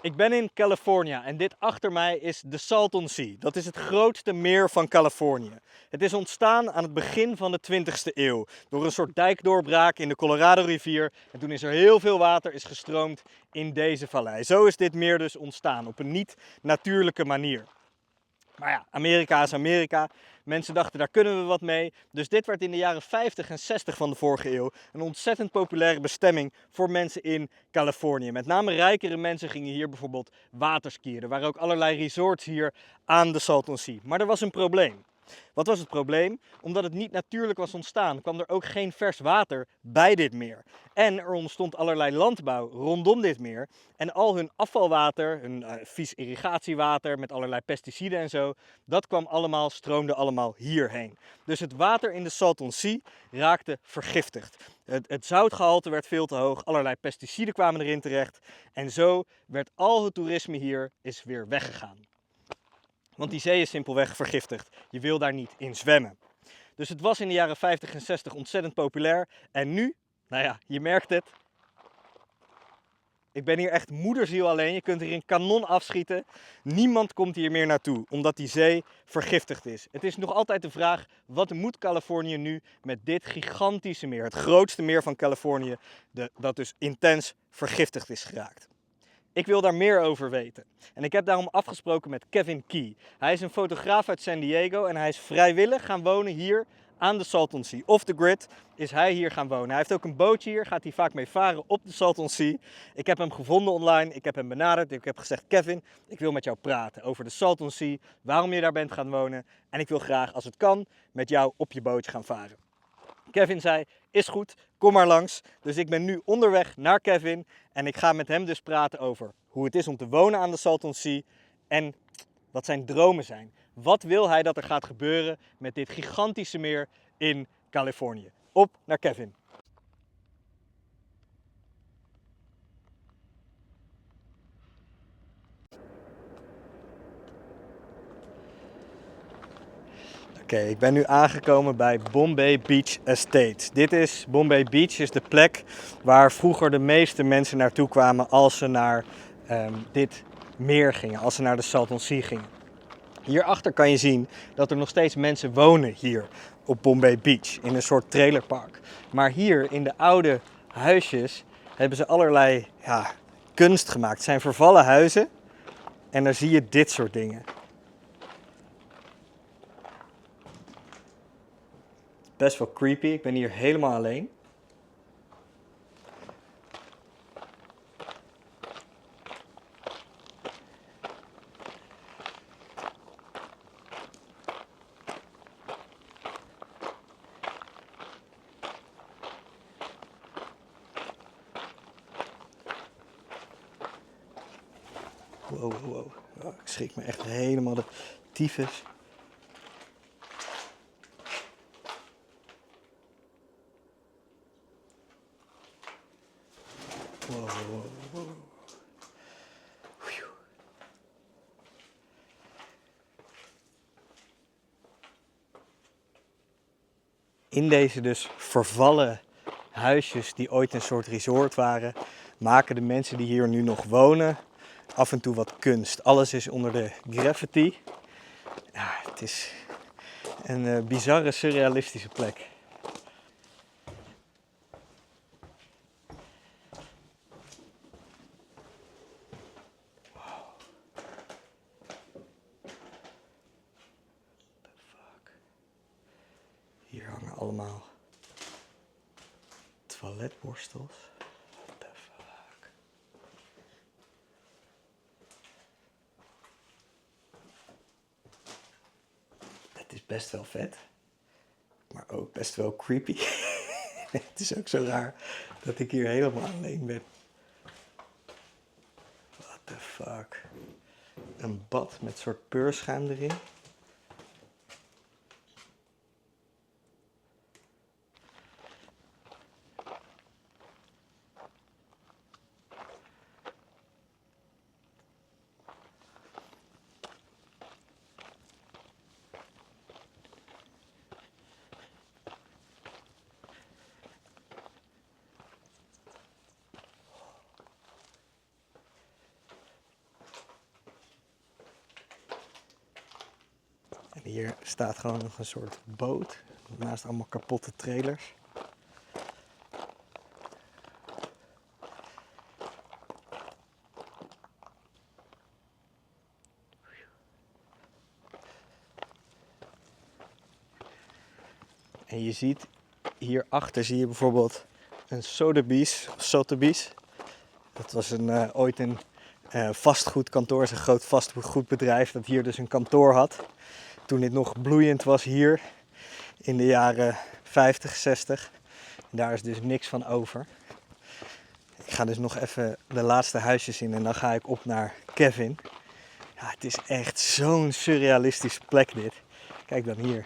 Ik ben in Californië en dit achter mij is de Salton Sea. Dat is het grootste meer van Californië. Het is ontstaan aan het begin van de 20e eeuw door een soort dijkdoorbraak in de Colorado-rivier. En toen is er heel veel water is gestroomd in deze vallei. Zo is dit meer dus ontstaan op een niet-natuurlijke manier. Maar ja, Amerika is Amerika. Mensen dachten, daar kunnen we wat mee. Dus dit werd in de jaren 50 en 60 van de vorige eeuw een ontzettend populaire bestemming voor mensen in Californië. Met name rijkere mensen gingen hier bijvoorbeeld waterskiën. Er waren ook allerlei resorts hier aan de Salton Sea. Maar er was een probleem. Wat was het probleem? Omdat het niet natuurlijk was ontstaan, kwam er ook geen vers water bij dit meer. En er ontstond allerlei landbouw rondom dit meer. En al hun afvalwater, hun vies irrigatiewater met allerlei pesticiden en zo, dat stroomde allemaal hierheen. Dus het water in de Salton Sea raakte vergiftigd. Het zoutgehalte werd veel te hoog, allerlei pesticiden kwamen erin terecht. En zo werd al het toerisme hier is weer weggegaan. Want die zee is simpelweg vergiftigd. Je wil daar niet in zwemmen. Dus het was in de jaren 50 en 60 ontzettend populair. En nu, nou ja, je merkt het. Ik ben hier echt moederziel alleen. Je kunt hier een kanon afschieten. Niemand komt hier meer naartoe, omdat die zee vergiftigd is. Het is nog altijd de vraag, wat moet Californië nu met dit gigantische meer? Het grootste meer van Californië, dat dus intens vergiftigd is geraakt. Ik wil daar meer over weten. En ik heb daarom afgesproken met Kevin Key. Hij is een fotograaf uit San Diego en hij is vrijwillig gaan wonen hier aan de Salton Sea. Off the grid is hij hier gaan wonen. Hij heeft ook een bootje hier, gaat hij vaak mee varen op de Salton Sea. Ik heb hem gevonden online, ik heb hem benaderd. Ik heb gezegd, Kevin, ik wil met jou praten over de Salton Sea, waarom je daar bent gaan wonen. En ik wil graag, als het kan, met jou op je bootje gaan varen. Kevin zei, is goed, kom maar langs. Dus ik ben nu onderweg naar Kevin en ik ga met hem dus praten over hoe het is om te wonen aan de Salton Sea en wat zijn dromen zijn. Wat wil hij dat er gaat gebeuren met dit gigantische meer in Californië? Op naar Kevin. Oké, ik ben nu aangekomen bij Bombay Beach Estate. Dit is Bombay Beach, is de plek waar vroeger de meeste mensen naartoe kwamen als ze naar dit meer gingen, als ze naar de Salton Sea gingen. Hierachter kan je zien dat er nog steeds mensen wonen hier op Bombay Beach in een soort trailerpark. Maar hier in de oude huisjes hebben ze allerlei kunst gemaakt. Het zijn vervallen huizen en dan zie je dit soort dingen. Best wel creepy, ik ben hier helemaal alleen. Wow, wow, wow. Oh, ik schrik me echt helemaal de tyfus. Wow, wow, wow. In deze dus vervallen huisjes die ooit een soort resort waren, maken de mensen die hier nu nog wonen af en toe wat kunst. Alles is onder de graffiti. Ja, het is een bizarre, surrealistische plek. Hier hangen allemaal toiletborstels. What the fuck? Het is best wel vet, maar ook best wel creepy. Het is ook zo raar dat ik hier helemaal alleen ben. What the fuck? Een bad met soort peurschuim erin. Hier staat gewoon nog een soort boot. Naast allemaal kapotte trailers. En je ziet hierachter zie je bijvoorbeeld een Sotheby's. Dat was ooit een vastgoedkantoor, is een groot vastgoedbedrijf dat hier dus een kantoor had. Toen dit nog bloeiend was hier in de jaren 50, 60. En daar is dus niks van over. Ik ga dus nog even de laatste huisjes in en dan ga ik op naar Kevin. Ja, het is echt zo'n surrealistische plek dit. Kijk dan hier.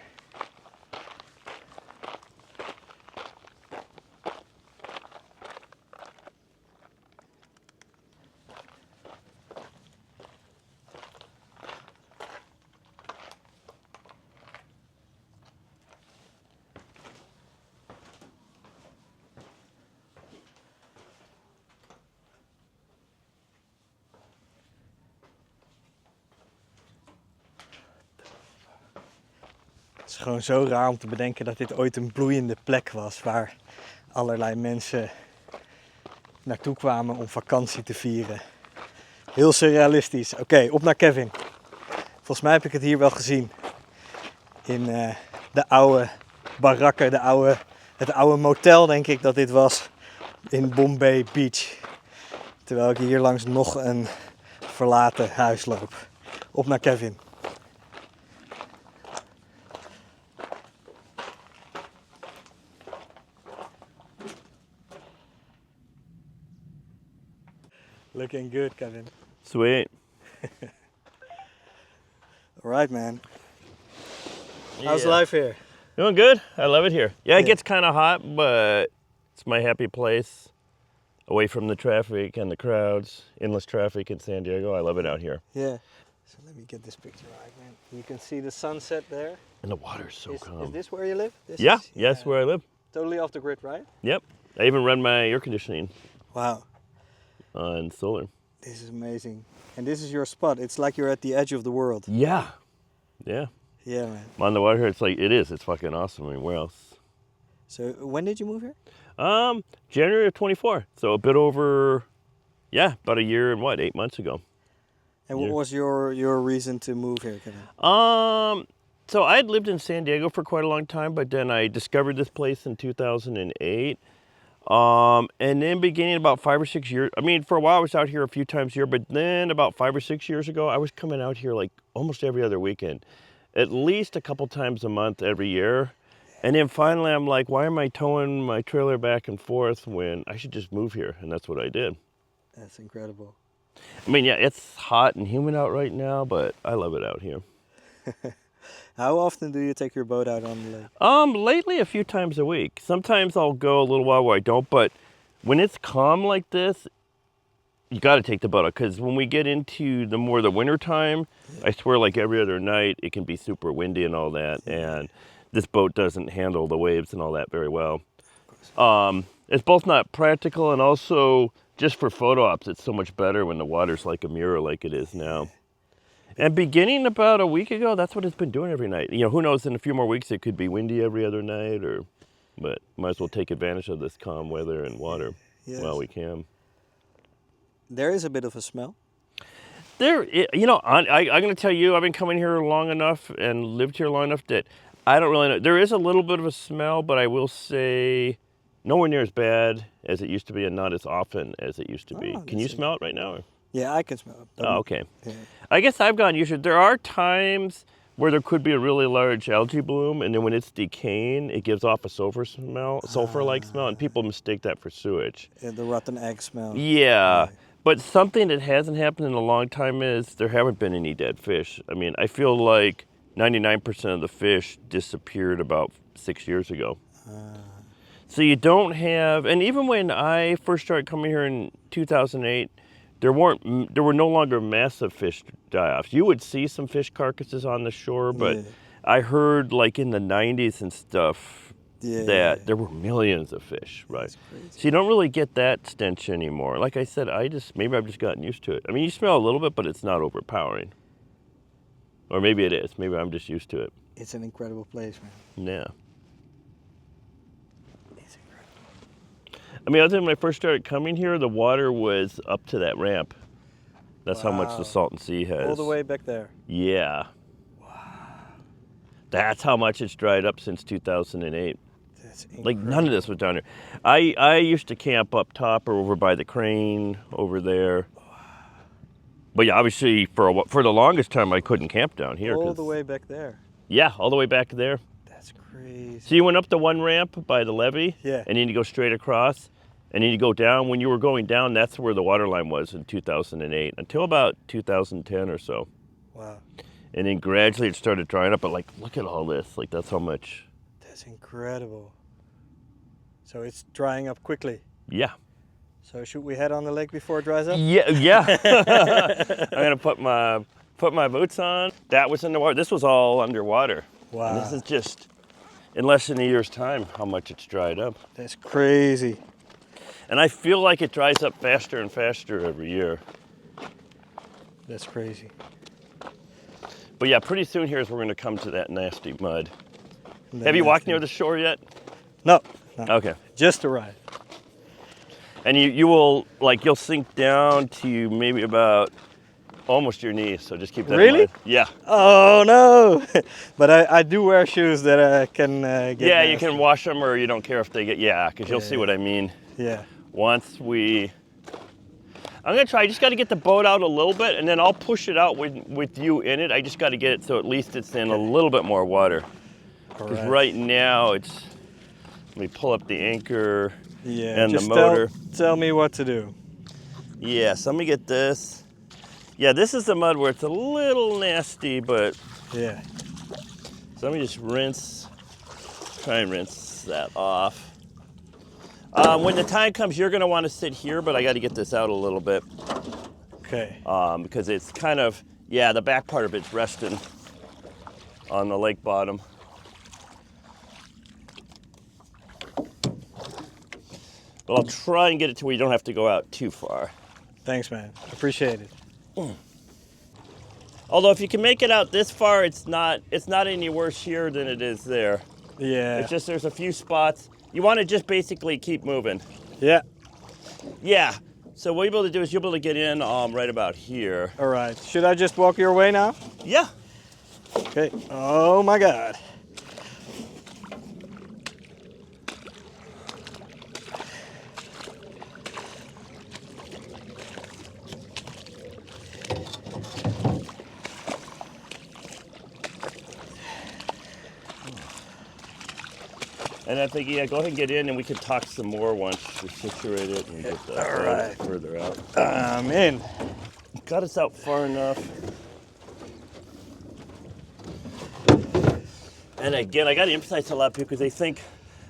Het is gewoon zo raar om te bedenken dat dit ooit een bloeiende plek was waar allerlei mensen naartoe kwamen om vakantie te vieren. Heel surrealistisch. Oké, op naar Kevin. Volgens mij heb ik het hier wel gezien. In de oude barakken, het oude motel denk ik dat dit was. In Bombay Beach. Terwijl ik hier langs nog een verlaten huis loop. Op naar Kevin. Looking good, Kevin. Sweet. All right, man. How's life here? Doing good. I love it here. Yeah, it Yeah. gets kind of hot, but it's my happy place. Away from the traffic and the crowds, endless traffic in San Diego. I love it out here. Yeah. So let me get this picture right, man. You can see the sunset there. And the water's so Is calm. this where you live? This Yeah, is, yeah, that's where I live. Totally off the grid, right? Yep. I even run my air conditioning Wow. on solar. This is amazing. And this is your spot. It's like you're at the edge of the world. Yeah. Yeah. Yeah, man. I'm on the water here. It's fucking awesome. I mean, where else? So when did you move here? January of 24. So a bit over, about a year and 8 months ago. And what was your reason to move here, Kevin? So I had lived in San Diego for quite a long time, but then I discovered this place in 2008. And then beginning about 5 or 6 years, I mean, for a while I was out here a few times a year, but then about 5 or 6 years ago, I was coming out here like almost every other weekend, at least a couple times a month every year. And then finally I'm like, why am I towing my trailer back and forth when I should just move here? And that's what I did. That's incredible. I mean, yeah, it's hot and humid out right now, but I love it out here. How often do you take your boat out on the lake? Lately a few times a week. Sometimes I'll go a little while where I don't, but when it's calm like this, you got to take the boat out, because when we get into the winter time, I swear like every other night it can be super windy and all that, and this boat doesn't handle the waves and all that very well. It's both not practical and also just for photo ops, it's so much better when the water's like a mirror like it is now. And beginning about a week ago, that's what it's been doing every night. You know, who knows, in a few more weeks it could be windy every other night, but might as well take advantage of this calm weather and water while we can. There is a bit of a smell. I'm going to tell you, I've been coming here long enough and lived here long enough that I don't really know. There is a little bit of a smell, but I will say nowhere near as bad as it used to be and not as often as it used to be. Can you smell it right now? Yeah, I can smell it. Oh, okay. Yeah. I guess I've gotten used to it. There are times where there could be a really large algae bloom, and then when it's decaying, it gives off a sulfur-like smell, and people mistake that for sewage. Yeah, the rotten egg smell. Yeah. But something that hasn't happened in a long time is there haven't been any dead fish. I mean, I feel like 99% of the fish disappeared about 6 years ago. So you don't have, and even when I first started coming here in 2008, there were no longer massive fish die-offs. You would see some fish carcasses on the shore, but I heard like in the 90s and stuff that there were millions of fish, right? So you don't really get that stench anymore. Like I said, maybe I've just gotten used to it. I mean, you smell a little bit, but it's not overpowering. Or maybe it is. Maybe I'm just used to it. It's an incredible place, man. Yeah. It's incredible. I mean, other than when I first started coming here, the water was up to that ramp. That's how much Wow. the Salton Sea has. All the way back there. Yeah. That's how much it's dried up since 2008. That's Like incredible. none of this was down here. I used to camp up top or over by the crane over there. But yeah, obviously for the longest time I couldn't camp down here. All 'cause- the way back there. Yeah, all the way back there. That's crazy. So you went up the one ramp by the levee. Yeah. And then you go straight across. And then you go down. When you were going down, that's where the water line was in 2008 until about 2010 or so. Wow. And then gradually it started drying up. But like, look at all this. Like that's how much. That's incredible. So it's drying up quickly. Yeah. So should we head on the lake before it dries up? Yeah. I'm gonna put my boots on. That was in the water. This was all underwater. Wow. And this is just in less than a year's time how much it's dried up. That's crazy. And I feel like it dries up faster and faster every year. That's crazy. But yeah, pretty soon here is we're gonna come to that nasty mud. And Have you then walked that's near it. the shore yet? No. Okay. Just arrived. And you will, like, you'll sink down to maybe about almost your knees. So just keep that in Really? mind. Yeah. Oh no! But I do wear shoes that can get. Yeah, you nasty. can wash them or you don't care if they get, because you'll see Yeah. what I mean. Yeah. I'm gonna try, I just gotta get the boat out a little bit and then I'll push it out with you in it. I just gotta get it so at least it's in a little bit more water. All Because right now let me pull up the anchor Yeah. and the just motor. Tell me what to do. Yeah, so let me get this. Yeah, this is the mud where it's a little nasty, but Yeah. so let me just try and rinse that off. When the time comes, you're gonna wanna sit here, but I gotta get this out a little bit. Okay. Because it's kind of, the back part of it's resting on the lake bottom. But I'll try and get it to where you don't have to go out too far. Thanks, man. Appreciate it. Although if you can make it out this far, it's not any worse here than it is there. Yeah. It's just there's a few spots. You want to just basically keep moving. Yeah. Yeah. So what you'll be able to do is you'll be able to get in right about here. All right. Should I just walk your way now? Yeah. Okay. Oh my God. And I think, go ahead and get in and we can talk some more once we situate it and get that All right. further out. I'm in. Got us out far enough. And again, I got to emphasize to a lot of people because a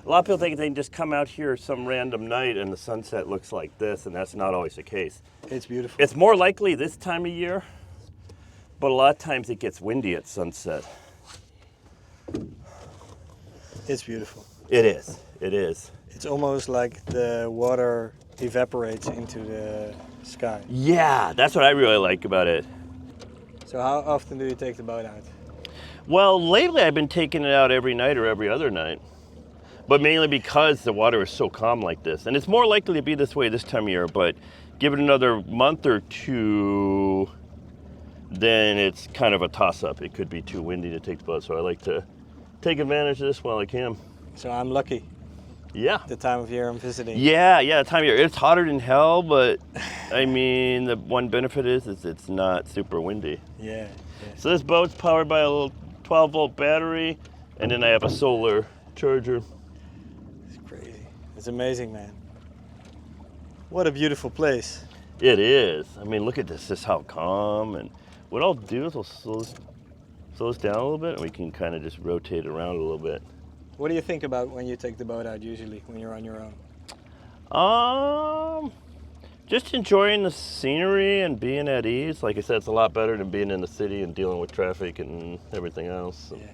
lot of people think they can just come out here some random night and the sunset looks like this, and that's not always the case. It's beautiful. It's more likely this time of year, but a lot of times it gets windy at sunset. It's beautiful. It is. It is. It's almost like the water evaporates into the sky. Yeah, that's what I really like about it. So how often do you take the boat out? Well, lately I've been taking it out every night or every other night, but mainly because the water is so calm like this. And it's more likely to be this way this time of year, but give it another month or two, then it's kind of a toss-up. It could be too windy to take the boat, so I like to take advantage of this while I can. So I'm lucky. Yeah. The time of year I'm visiting. Yeah, the time of year. It's hotter than hell, but I mean, the one benefit is it's not super windy. Yeah. So this boat's powered by a little 12-volt battery, and then I have a solar charger. It's crazy. It's amazing, man. What a beautiful place. It is. I mean, look at this. This is how calm. And what I'll do is I'll slow this down a little bit, and we can kind of just rotate around a little bit. What do you think about when you take the boat out usually, when you're on your own? Just enjoying the scenery and being at ease. Like I said, it's a lot better than being in the city and dealing with traffic and everything else. Yeah.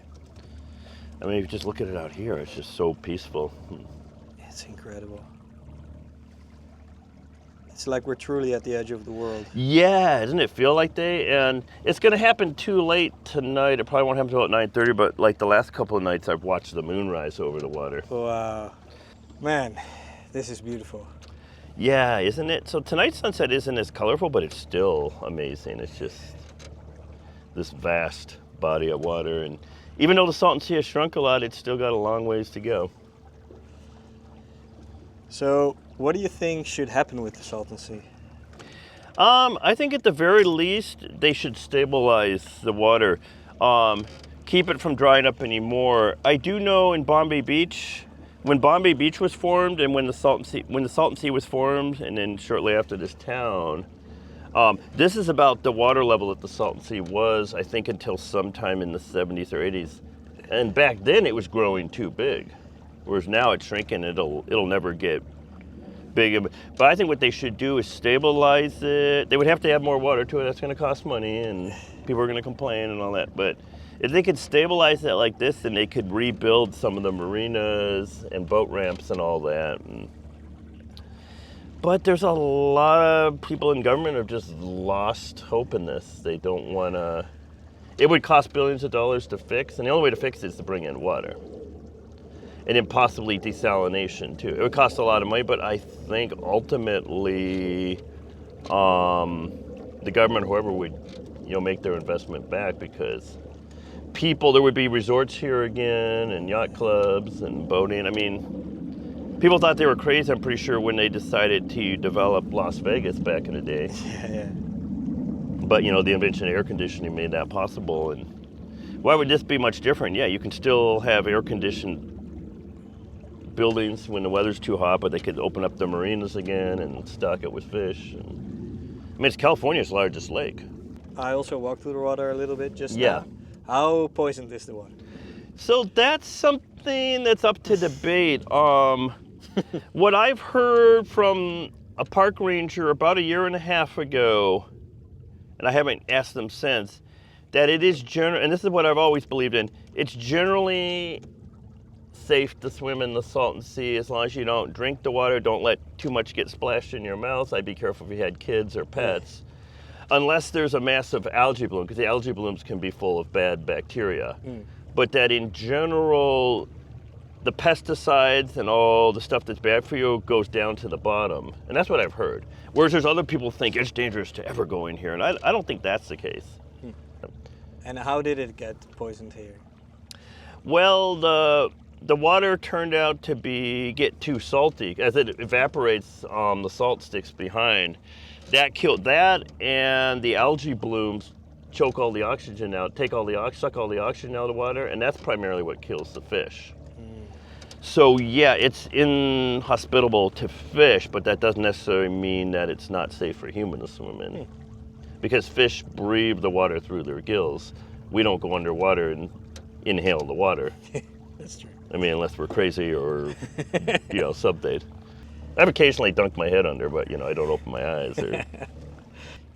I mean, if you just look at it out here, it's just so peaceful. It's incredible. It's like we're truly at the edge of the world. Yeah, doesn't it feel like and it's going to happen too late tonight. It probably won't happen until about 9:30, but like the last couple of nights I've watched the moon rise over the water. Wow. Man, this is beautiful. Yeah, isn't it? So tonight's sunset isn't as colorful, but it's still amazing. It's just this vast body of water. And even though the Salton Sea has shrunk a lot, it's still got a long ways to go. So, what do you think should happen with the Salton Sea? I think at the very least, they should stabilize the water. Keep it from drying up anymore. I do know in Bombay Beach, when Bombay Beach was formed and when the Salton Sea was formed, and then shortly after this town, this is about the water level that the Salton Sea was, I think, until sometime in the 70s or 80s. And back then it was growing too big. Whereas now it's shrinking, it'll never get big. But I think what they should do is stabilize it. They would have to add more water to it. That's going to cost money, and people are going to complain and all that. But if they could stabilize it like this, then they could rebuild some of the marinas and boat ramps and all that. But there's a lot of people in government have just lost hope in this. They don't want to. It would cost billions of dollars to fix, and the only way to fix it is to bring in water. And then possibly desalination too. It would cost a lot of money, but I think ultimately the government, whoever would, make their investment back, because there would be resorts here again and yacht clubs and boating. I mean, people thought they were crazy, I'm pretty sure, when they decided to develop Las Vegas back in the day. Yeah. But, the invention of air conditioning made that possible. And why would this be much different? Yeah, you can still have air-conditioned buildings when the weather's too hot, but they could open up the marinas again and stock it with fish. It's California's largest lake. I also walked through the water a little bit just Yeah. now. How poisoned is the water? So that's something that's up to debate. What I've heard from a park ranger about a year and a half ago, and I haven't asked them since, that it is and this is what I've always believed in, it's generally safe to swim in the Salton Sea as long as you don't drink the water, don't let too much get splashed in your mouth. I'd be careful if you had kids or pets. Unless there's a massive algae bloom, because the algae blooms can be full of bad bacteria. But that in general, the pesticides and all the stuff that's bad for you goes down to the bottom. And that's what I've heard. Whereas there's other people who think it's dangerous to ever go in here. And I don't think that's the case. And how did it get poisoned here? Well, the water turned out to get too salty. As it evaporates, the salt sticks behind. That killed that, and the algae blooms choke all the oxygen out, suck all the oxygen out of the water, and that's primarily what kills the fish. So yeah, it's inhospitable to fish, but that doesn't necessarily mean that it's not safe for humans to swim in. Because fish breathe the water through their gills. We don't go underwater and inhale the water. That's true. I mean, unless we're crazy or, subdate. I've occasionally dunked my head under, but, I don't open my eyes. Or...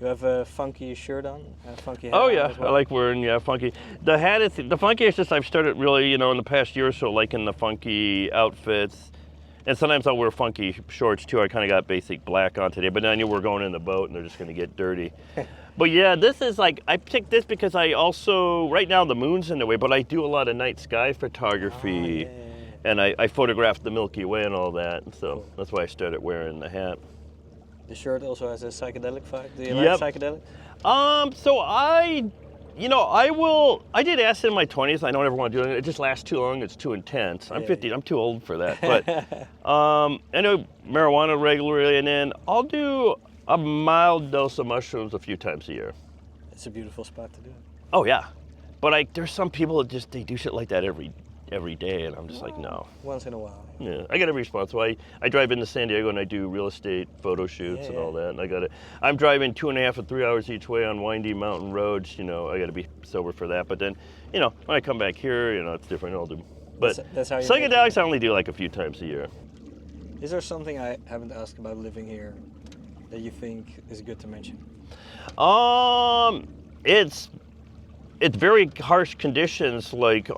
You have a funky shirt on? A funky hat Oh, on yeah. as well? I like wearing, funky. The hat is, the funky is just, I've started really, in the past year or so, liking the funky outfits. And sometimes I'll wear funky shorts, too. I kind of got basic black on today, but then I knew we're going in the boat and they're just going to get dirty. But yeah, this is I picked this because I also, right now the moon's in the way, but I do a lot of night sky photography. And I photographed the Milky Way and all that, and so that's why I started wearing the hat. The shirt also has a psychedelic vibe. Do you like psychedelic? So I did acid in my 20s. I don't ever want to do it. It just lasts too long. It's too intense. I'm 50. I'm too old for that. But I know marijuana regularly, and then I'll do a mild dose of mushrooms a few times a year. It's a beautiful spot to do it. Oh yeah, but there's some people that they do shit like that every day, and I'm just like, no. Once in a while. Yeah, I got to be responsible. I drive into San Diego and I do real estate photo shoots and all that. And I'm driving 2.5 or 3 hours each way on windy mountain roads. I got to be sober for that. But then, when I come back here, it's different. I'll do. But that's how you psychedelics I only do like a few times a year. Is there something I haven't asked about living here that you think is good to mention? It's very harsh conditions. Like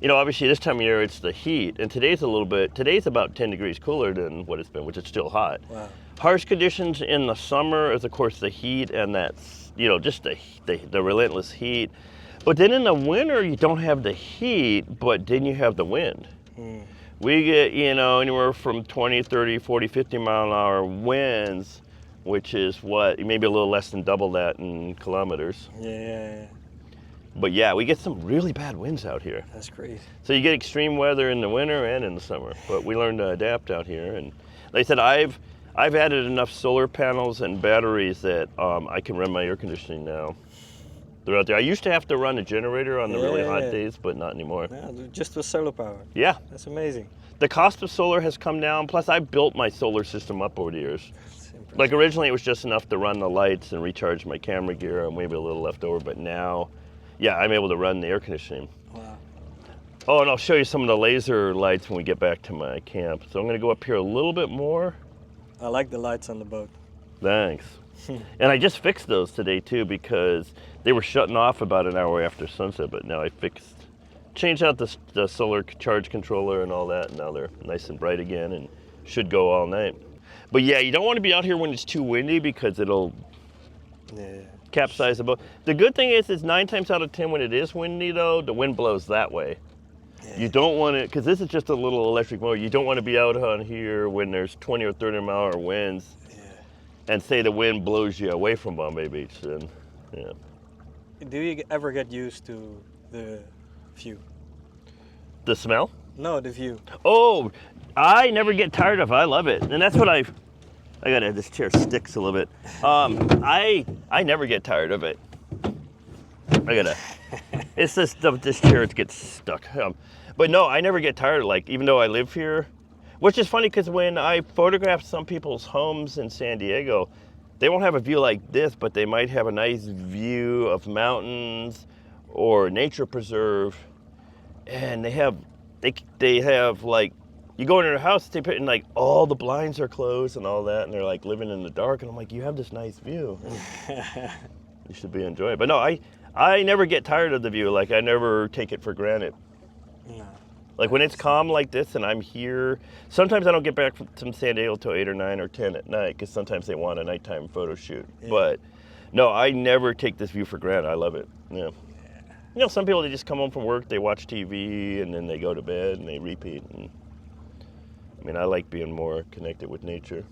obviously this time of year it's the heat, and today's about 10 degrees cooler than what it's been, which is still hot. Harsh conditions in the summer is, of course, the heat and that's, just the relentless heat. But then in the winter, you don't have the heat, but then you have the wind. We get, anywhere from 20, 30, 40, 50 mile an hour winds, which is maybe a little less than double that in kilometers. Yeah. But yeah, we get some really bad winds out here. That's great. So you get extreme weather in the winter and in the summer, but we learn to adapt out here. And like I said, I've added enough solar panels and batteries that I can run my air conditioning now. They're out there. I used to have to run a generator on the really hot days, but not anymore. Yeah, just with solar power. Yeah. That's amazing. The cost of solar has come down, plus I built my solar system up over the years. Like originally it was just enough to run the lights and recharge my camera gear and maybe a little left over, but now, yeah, I'm able to run the air conditioning. Wow. Oh, and I'll show you some of the laser lights when we get back to my camp. So I'm gonna go up here a little bit more. I like the lights on the boat. Thanks. And I just fixed those today too because they were shutting off about an hour after sunset, but now changed out the solar charge controller and all that, and now they're nice and bright again and should go all night. But yeah, you don't want to be out here when it's too windy because it'll capsize the boat. The good thing is 9 times out of 10 when it is windy though, the wind blows that way. Yeah. You don't want to, because this is just a little electric motor, you don't want to be out on here when there's 20 or 30 mile an hour winds and say the wind blows you away from Bombay Beach. Then, yeah. Do you ever get used to the view? The smell? No, the view. Oh, I never get tired of it. I love it. And that's what I gotta, this chair sticks a little bit. I never get tired of it. It's just this chair gets stuck. But no, I never get tired of even though I live here, which is funny because when I photograph some people's homes in San Diego, they won't have a view like this, but they might have a nice view of mountains or nature preserve. And they have you go into their house, they put in all the blinds are closed and all that, and they're living in the dark. And I'm like, you have this nice view. You should be enjoying it. But no, I never get tired of the view. I never take it for granted. No. When it's calm like this and I'm here, sometimes I don't get back from San Diego till 8 or 9 or 10 at night because sometimes they want a nighttime photo shoot. Yeah. But no, I never take this view for granted. I love it. Yeah. Some people, they just come home from work, they watch TV, and then they go to bed and they repeat. And, I like being more connected with nature.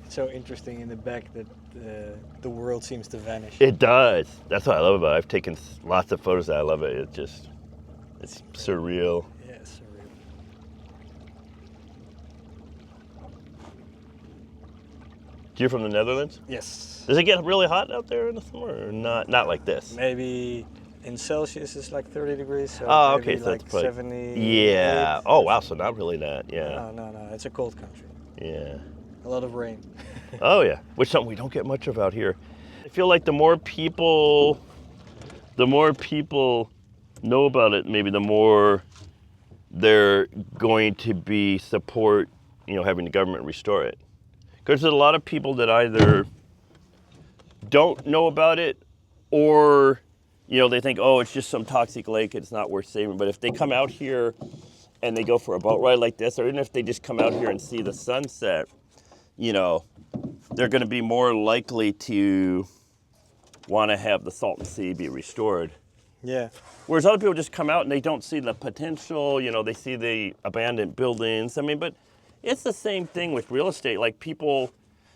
It's so interesting in the back that the world seems to vanish. It does. That's what I love about it. I've taken lots of photos. I love it. It's surreal. Yeah, surreal. You're from the Netherlands? Yes. Does it get really hot out there in the summer or not? Not like this. Maybe in Celsius it's 30 degrees. So oh, okay. maybe So it's probably 70. Yeah. Oh, wow. So not really that. Yeah. No. It's a cold country. Yeah. A lot of rain. Oh yeah, which is something we don't get much of out here. I feel like the more people know about it, maybe the more they're going to be support, having the government restore it. Because there's a lot of people that either don't know about it or, they think, oh, it's just some toxic lake, it's not worth saving. But if they come out here and they go for a boat ride like this, or even if they just come out here and see the sunset, they're going to be more likely to want to have the Salton Sea be restored. Yeah. Whereas other people just come out and they don't see the potential, they see the abandoned buildings. But it's the same thing with real estate. People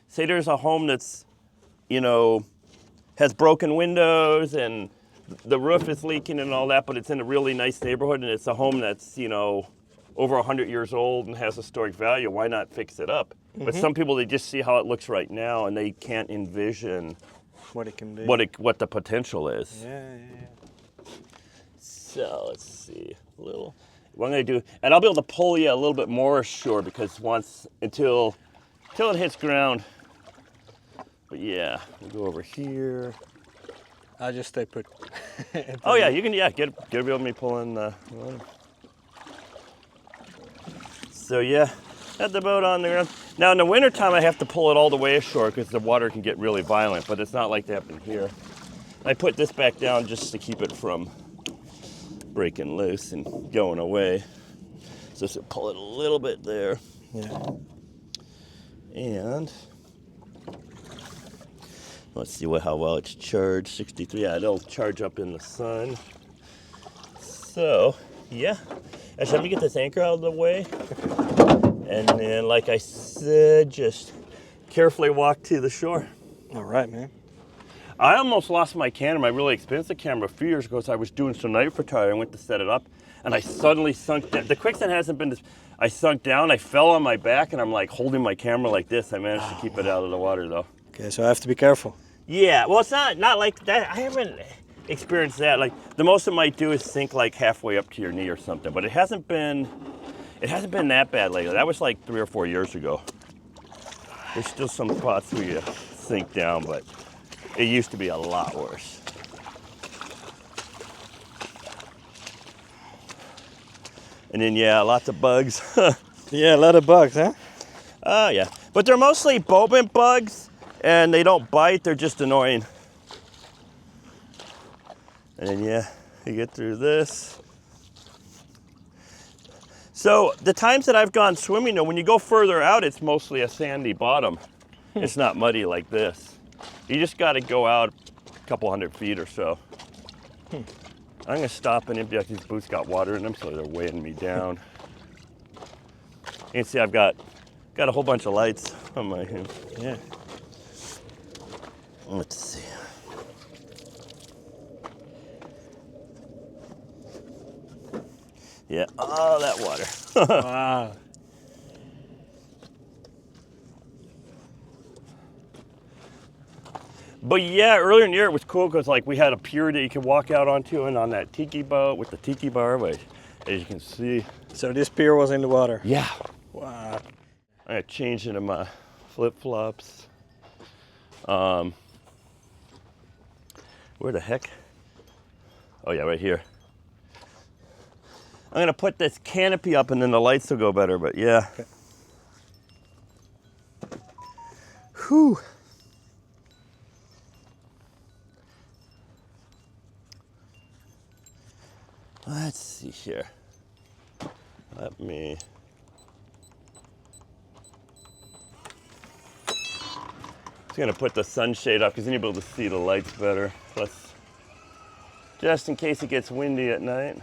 say there's a home that's, has broken windows and the roof is leaking and all that, but it's in a really nice neighborhood and it's a home that's, over 100 years old and has historic value. Why not fix it up? Mm-hmm. But some people, they just see how it looks right now and they can't envision what it can be. What the potential is. Yeah. So let's see a little. What I'm gonna do, and I'll be able to pull you a little bit more ashore because until it hits ground. But yeah, we'll go over here. I'll just stay put. Oh yeah, you can get with me pulling. So yeah, had the boat on the ground. Now in the wintertime I have to pull it all the way ashore because the water can get really violent, but it's not like that in here. I put this back down just to keep it from breaking loose and going away. So just pull it a little bit there. Yeah. And let's see how well it's charged. 63. Yeah, it'll charge up in the sun. So, yeah. Actually, let me get this anchor out of the way. And then, like I said, just carefully walk to the shore. All right, man. I almost lost my camera, my really expensive camera, a few years ago. So I was doing some night photography. I went to set it up, and I suddenly sunk down. The quicksand hasn't been this. I sunk down, I fell on my back, and I'm like holding my camera like this. I managed to keep it out of the water, though. Okay, so I have to be careful. Yeah, well, it's not like that. I haven't experienced that. Like, the most it might do is sink like halfway up to your knee or something, but it hasn't been that bad lately. That was like 3 or 4 years ago. There's still some spots where you sink down, but it used to be a lot worse. And then, yeah, lots of bugs. Yeah, a lot of bugs, huh? Oh, yeah. But they're mostly bobent bugs, and they don't bite. They're just annoying. And then, yeah, you get through this. So the times that I've gone swimming, though, when you go further out, it's mostly a sandy bottom. It's not muddy like this. You just got to go out a couple 100 feet or so. I'm going to stop and empty out. These boots got water in them, so they're weighing me down. You can see I've got a whole bunch of lights on my hand. Yeah. Let's see. Yeah, all that water. Wow. But yeah, earlier in the year it was cool because like we had a pier that you could walk out onto, and on that tiki boat with the tiki bar, but as you can see. So this pier was in the water? Yeah. Wow. I got changed into my flip-flops. Where the heck? Oh yeah, right here. I'm gonna put this canopy up and then the lights will go better, but yeah. Okay. Whew. Let's see here. Let me. Just gonna put the sunshade up because then you'll be able to see the lights better. Plus, just in case it gets windy at night.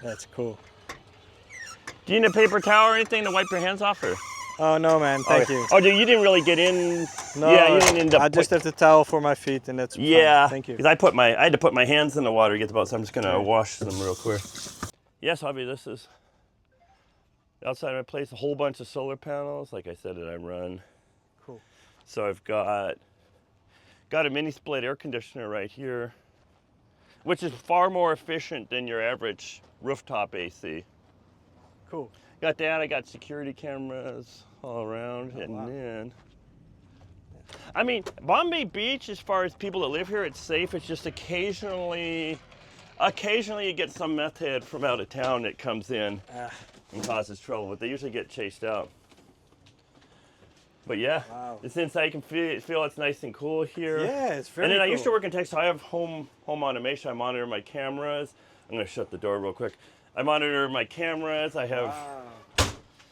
That's cool. Do you need a paper towel or anything to wipe your hands off, or? Oh no, man, thank you. Oh, you didn't really get in. No, Yeah, you didn't end up. I just have the towel for my feet, and that's Yeah, fine. Thank you. because I had to put my hands in the water to get the boat, so I'm just gonna wash them real quick. Yes, Javi, this is outside my place. A whole bunch of solar panels, like I said, that I run. Cool. So I've got a mini split air conditioner right here, which is far more efficient than your average rooftop AC. Cool. Got that. I got security cameras all around, Oh, and wow. then. I mean, Bombay Beach, as far as people that live here, it's safe. It's just occasionally you get some meth head from out of town that comes in and causes trouble, but they usually get chased out. But yeah, Wow. it's inside. You can feel it's nice and cool here. Yeah, it's very And then I cool. used to work in tech, so I have home automation. I monitor my cameras. I'm gonna shut the door real quick. I monitor my cameras. I have. Wow.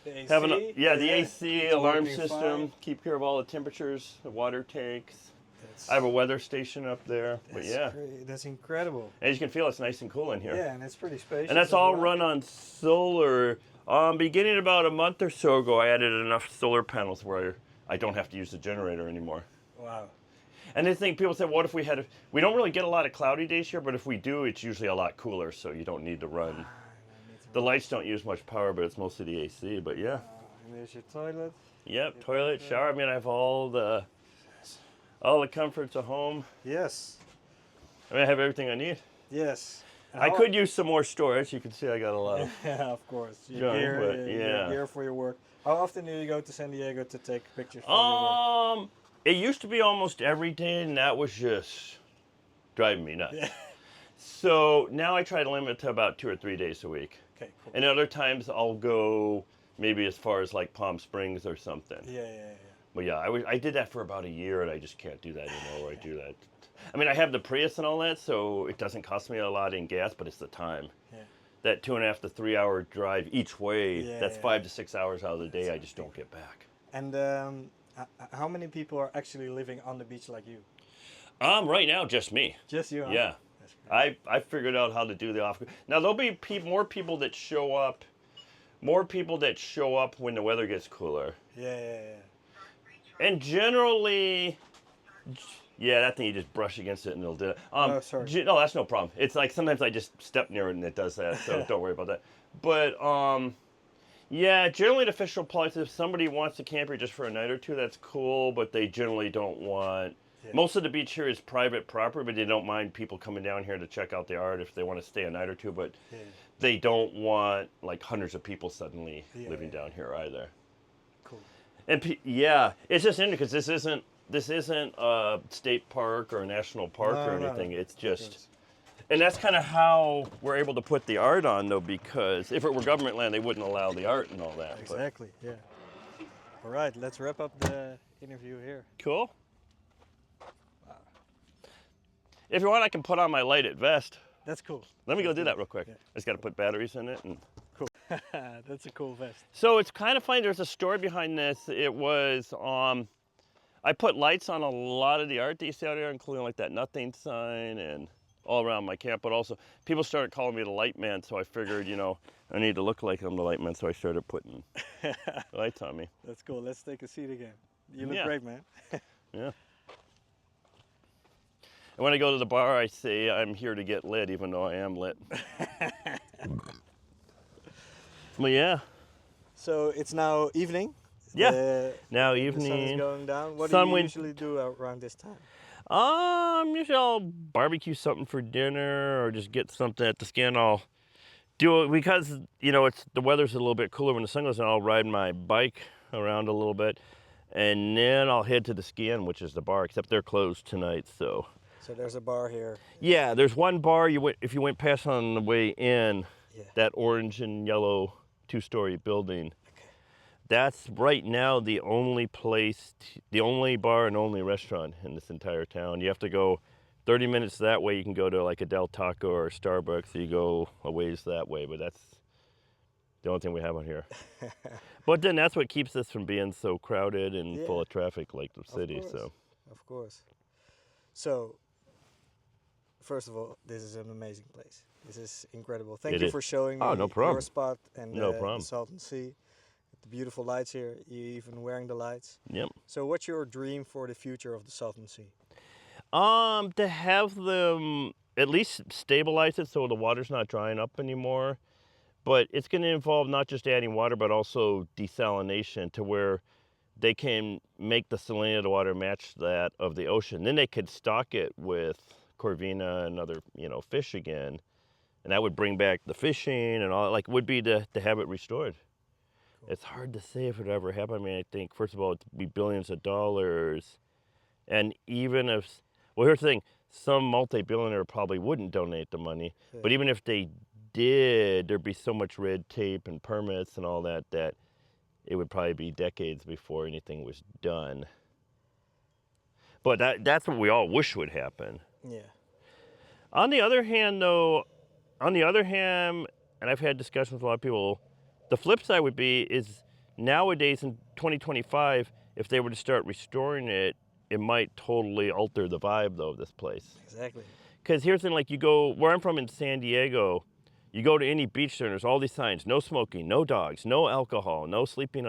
The AC? The AC It's alarm working system, fine. keep care of all the temperatures, the water tanks. That's, I have a weather station up there, but that's yeah. great. That's incredible. As you can feel, it's nice and cool in here. Yeah, and it's pretty spacious. And that's as all well. run on solar. Beginning about a month or so ago, I added enough solar panels where I don't have to use the generator anymore. Wow. And the thing, people say, what if we don't really get a lot of cloudy days here, but if we do, it's usually a lot cooler, so you don't need to run. The lights don't use much power, but it's mostly the AC, but yeah. And there's your toilet. Yep, toilet, shower. I mean, I have all the comforts of home. Yes. I mean, I have everything I need. Yes. And I how- could use some more storage. You can see I got a lot of. Yeah, of course. Your Junk, gear, but your yeah. gear for your work. How often do you go to San Diego to take pictures for your work? It used to be almost every day, and that was just driving me nuts. Yeah. So now I try to limit it to about 2 or 3 days a week. Okay, cool. And other times I'll go maybe as far as like Palm Springs or something. Yeah. But yeah, I did that for about a year, and I just can't do that anymore. Where I do that I mean, I have the Prius and all that, so it doesn't cost me a lot in gas, but it's the time. Yeah. That 2.5 to 3 hour drive each way, Yeah, that's yeah. 5 to 6 hours out of the day I just don't get back. And how many people are actually living on the beach like you? Right now, just me. Just you, huh? Yeah. That's great. I figured out how to do the off. Now, there'll be more people that show up. More people that show up when the weather gets cooler. Yeah. And generally, yeah, that thing you just brush against it and it'll do it. Oh, sorry. No, that's no problem. It's like sometimes I just step near it and it does that, so don't worry about that. But yeah, generally the official policy, if somebody wants to camp here just for a night or two, that's cool, but they generally don't want. Yeah. Most of the beach here is private property, but they don't mind people coming down here to check out the art if they want to stay a night or two, but Yeah. they don't want like hundreds of people suddenly Yeah, living yeah. down here either. Cool. And yeah, it's just interesting because this isn't a state park or a national park No, or no. anything. It's Yes. just, and that's kind of how we're able to put the art on though, because if it were government land, they wouldn't allow the art and all that. But- Exactly. Yeah. All right. Let's wrap up the interview here. Cool. If you want, I can put on my lighted vest. That's cool. Let me go do that real quick. Yeah. I just got to put batteries in it. And Cool. That's a cool vest. so it's kind of funny. There's a story behind this. It was I put lights on a lot of the art that you see out here, including like that nothing sign and all around my camp. But also, people started calling me the light man, so I figured, I need to look like I'm the light man, so I started putting lights on me. That's cool. Let's take a seat again. You look Yeah. great, man. Yeah. And when I go to the bar, I say I'm here to get lit, even though I am lit. Well, yeah. So it's now evening. Yeah. The Now sun is evening. going down. What Sun do you went- usually do around this time? Usually I'll barbecue something for dinner or just get something at the skin. I'll do it because, it's the weather's a little bit cooler when the sun goes down. I'll ride my bike around a little bit and then I'll head to the skin, which is the bar, except they're closed tonight, so. So there's a bar here. Yeah, there's one bar if you went past on the way in, Yeah. that orange and yellow 2-story building. Okay. That's right now the only the only bar and only restaurant in this entire town. You have to go 30 minutes that way. You can go to like a Del Taco or Starbucks. So you go a ways that way, but that's the only thing we have out here. But then that's what keeps us from being so crowded and Yeah. full of traffic like the city. course. So Of course. So, first of all, this is an amazing place. This is incredible. Thank It you is. for showing me Oh, no problem. your spot and No the problem. Salton Sea. The beautiful lights here. You even wearing the lights. yep. So, what's your dream for the future of the Salton Sea? To have them at least stabilize it so the water's not drying up anymore. But it's going to involve not just adding water, but also desalination to where they can make the salinity of the water match that of the ocean. Then they could stock it with corvina and other, fish again. And that would bring back the fishing and all, like, would be to have it restored. Cool. It's hard to say if it ever happened. I mean, I think, first of all, it'd be billions of dollars. And even if, well, here's the thing, some multi-billionaire probably wouldn't donate the money. Yeah. But even if they did, there'd be so much red tape and permits and all that it would probably be decades before anything was done. But that's what we all wish would happen. Yeah. On the other hand, and I've had discussions with a lot of people, the flip side would be is nowadays in 2025, if they were to start restoring it, it might totally alter the vibe though of this place. Exactly. Because here's the thing, like you go, where I'm from in San Diego, you go to any beach there, and there's all these signs, no smoking, no dogs, no alcohol, no sleeping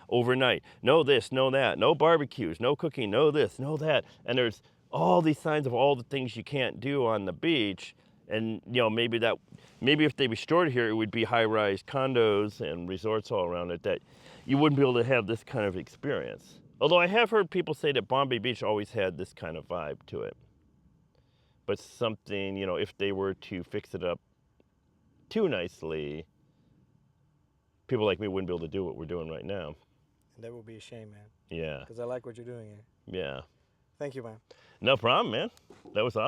overnight, no this, no that, no barbecues, no cooking, no this, no that. And there's all these signs of all the things you can't do on the beach. And maybe if they restored it here, it would be high-rise condos and resorts all around it that you wouldn't be able to have this kind of experience. Although I have heard people say that Bombay Beach always had this kind of vibe to it. But something, if they were to fix it up too nicely, people like me wouldn't be able to do what we're doing right now. And that would be a shame, man. Yeah, Because I like what you're doing here. yeah. Thank you, man. No problem, man. That was awesome.